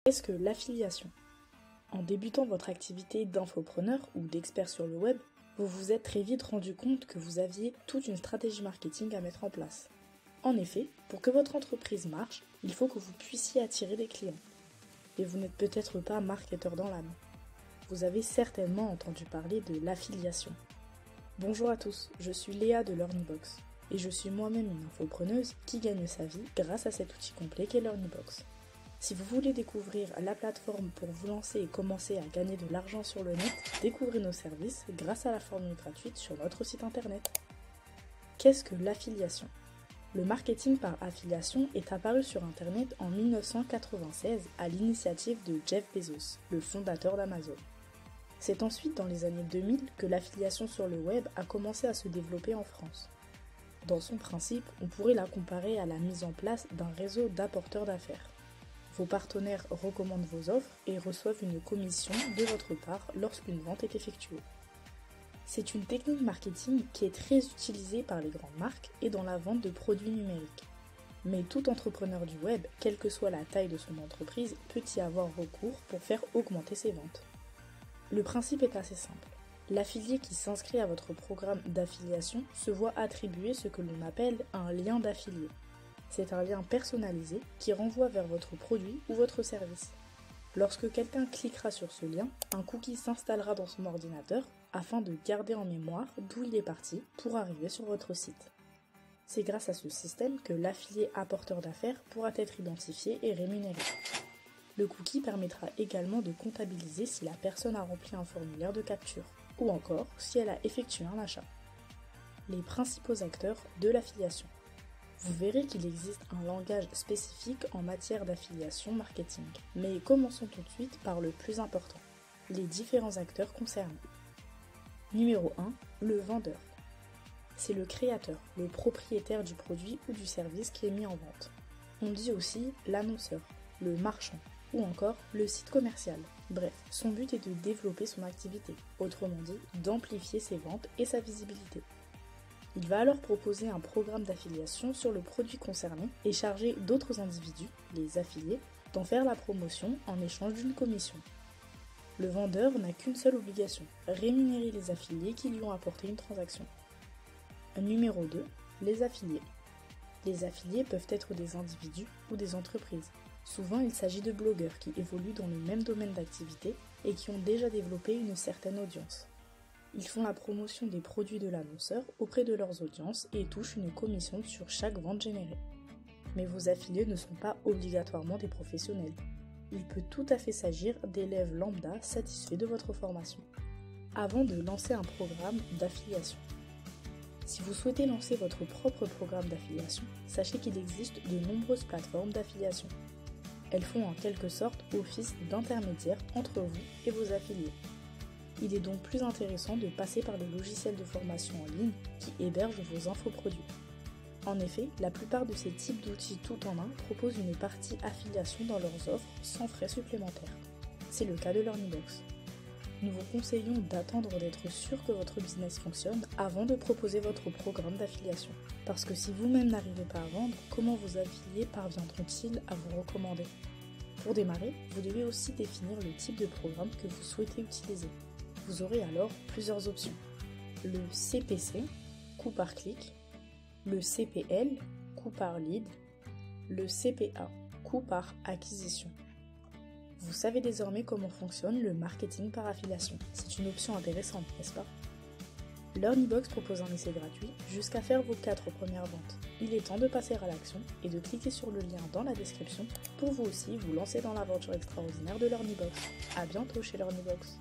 Qu'est-ce que l'affiliation? En débutant votre activité d'infopreneur ou d'expert sur le web, vous vous êtes très vite rendu compte que vous aviez toute une stratégie marketing à mettre en place. En effet, pour que votre entreprise marche, il faut que vous puissiez attirer des clients. Et vous n'êtes peut-être pas marketeur dans l'âme. Vous avez certainement entendu parler de l'affiliation. Bonjour à tous, je suis Léa de LearnyBox et je suis moi-même une infopreneuse qui gagne sa vie grâce à cet outil complet qu'est LearnyBox. Si vous voulez découvrir la plateforme pour vous lancer et commencer à gagner de l'argent sur le net, découvrez nos services grâce à la formule gratuite sur notre site internet. Qu'est-ce que l'affiliation? Le marketing par affiliation est apparu sur internet en 1996 à l'initiative de Jeff Bezos, le fondateur d'Amazon. C'est ensuite dans les années 2000 que l'affiliation sur le web a commencé à se développer en France. Dans son principe, on pourrait la comparer à la mise en place d'un réseau d'apporteurs d'affaires. Vos partenaires recommandent vos offres et reçoivent une commission de votre part lorsqu'une vente est effectuée. C'est une technique marketing qui est très utilisée par les grandes marques et dans la vente de produits numériques. Mais tout entrepreneur du web, quelle que soit la taille de son entreprise, peut y avoir recours pour faire augmenter ses ventes. Le principe est assez simple. L'affilié qui s'inscrit à votre programme d'affiliation se voit attribuer ce que l'on appelle un lien d'affilié. C'est un lien personnalisé qui renvoie vers votre produit ou votre service. Lorsque quelqu'un cliquera sur ce lien, un cookie s'installera dans son ordinateur afin de garder en mémoire d'où il est parti pour arriver sur votre site. C'est grâce à ce système que l'affilié apporteur d'affaires pourra être identifié et rémunéré. Le cookie permettra également de comptabiliser si la personne a rempli un formulaire de capture ou encore si elle a effectué un achat. Les principaux acteurs de l'affiliation. Vous verrez qu'il existe un langage spécifique en matière d'affiliation marketing. Mais commençons tout de suite par le plus important, les différents acteurs concernés. Numéro 1, le vendeur. C'est le créateur, le propriétaire du produit ou du service qui est mis en vente. On dit aussi l'annonceur, le marchand ou encore le site commercial. Bref, son but est de développer son activité, autrement dit, d'amplifier ses ventes et sa visibilité. Il va alors proposer un programme d'affiliation sur le produit concerné et charger d'autres individus, les affiliés, d'en faire la promotion en échange d'une commission. Le vendeur n'a qu'une seule obligation, rémunérer les affiliés qui lui ont apporté une transaction. Numéro 2, les affiliés. Les affiliés peuvent être des individus ou des entreprises. Souvent, il s'agit de blogueurs qui évoluent dans le même domaine d'activité et qui ont déjà développé une certaine audience. Ils font la promotion des produits de l'annonceur auprès de leurs audiences et touchent une commission sur chaque vente générée. Mais vos affiliés ne sont pas obligatoirement des professionnels. Il peut tout à fait s'agir d'élèves lambda satisfaits de votre formation. Avant de lancer un programme d'affiliation. Si vous souhaitez lancer votre propre programme d'affiliation, sachez qu'il existe de nombreuses plateformes d'affiliation. Elles font en quelque sorte office d'intermédiaire entre vous et vos affiliés. Il est donc plus intéressant de passer par le logiciel de formation en ligne qui héberge vos infoproduits. En effet, la plupart de ces types d'outils tout en un proposent une partie affiliation dans leurs offres sans frais supplémentaires. C'est le cas de LearnyBox. Nous vous conseillons d'attendre d'être sûr que votre business fonctionne avant de proposer votre programme d'affiliation. Parce que si vous-même n'arrivez pas à vendre, comment vos affiliés parviendront-ils à vous recommander? Pour démarrer, vous devez aussi définir le type de programme que vous souhaitez utiliser. Vous aurez alors plusieurs options. Le CPC, coût par clic, le CPL, coût par lead, le CPA, coût par acquisition. Vous savez désormais comment fonctionne le marketing par affiliation. C'est une option intéressante, n'est-ce pas? LearnyBox propose un essai gratuit jusqu'à faire vos 4 premières ventes. Il est temps de passer à l'action et de cliquer sur le lien dans la description pour vous aussi vous lancer dans l'aventure extraordinaire de LearnyBox. À bientôt chez LearnyBox.